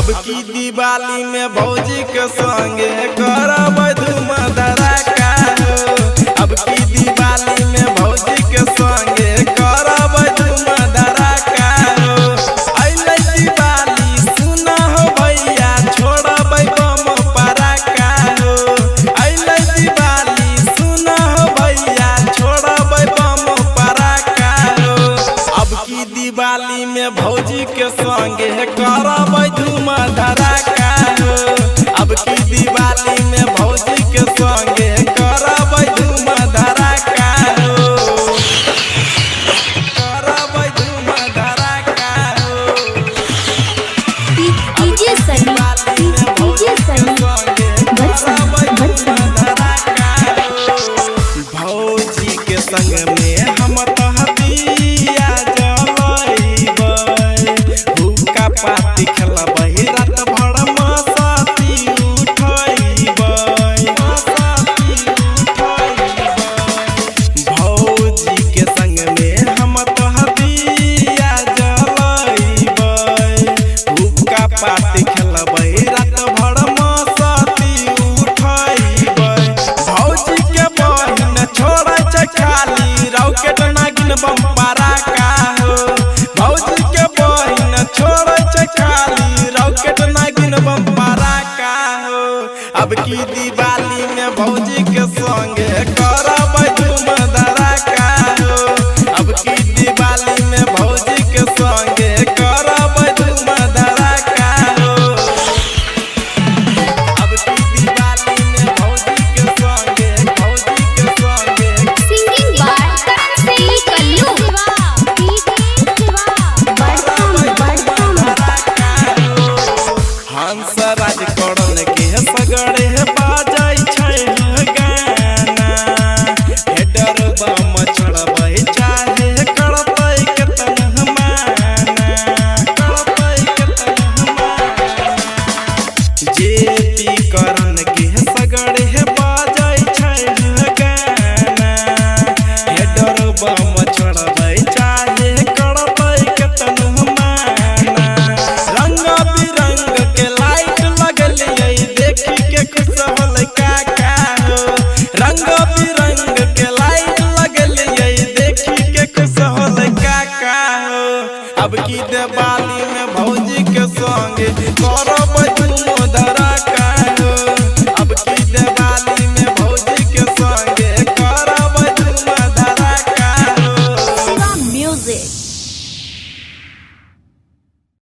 अब की दिवाली में भौजी के संगे करब धूम धड़ाका हो। अब की दिवाली में भौजी के संगे करब धूम धड़ाका हो। अइले दिवाली सुना हो भैया छोड़ब बम पड़ाका हो। अइले दिवाली सुना हो भैया छोड़ब बम पड़ाका हो। अब की दिवाली में भौजी के संगे करब धूम धड़ाका हो। अब की दिवाली में भौजी के संगे करब धूम धड़ाका हो। करब धूम धड़ाका हो। डीजे सनी डीजे सनी भौजी के संग में हम तहदिया जलैबै हुक्का पाती खेलबै रात भर मस्ती उठैबै भौजी के संग में हम तहदिया जलैबै हुक्का पाती खेलबै रात भर मस्ती उठैबै भौजी के बहिन छोड़ै छै खाली रॉकेट नागिन बम पड़ाका हो। भौजी के बहिन छोड़ै छै खाली रॉकेट नागिन बम पड़ाका हो। अब की दिवाली में भौजी के संगे करब धूम धड़ाका हो। अब की दिवाली में भौजी के संगे करब धूम धड़ाका हो। अब की दिवाली में भौजी के संगे सिंगिंग बाय सी कल्लू हंस राज करन के सगड़े बाजै छै गाना हेडर बम छोड़बै चाहे करतै केतन माना जेपी करन के सगड़े बाजै छै गाना हेडर बम छोड़बै चाहे करतै केतन माना रंग बिरंग के लाइट लगलिए देखी के खुश होलै काका हो। रंग बिरंग के लाइट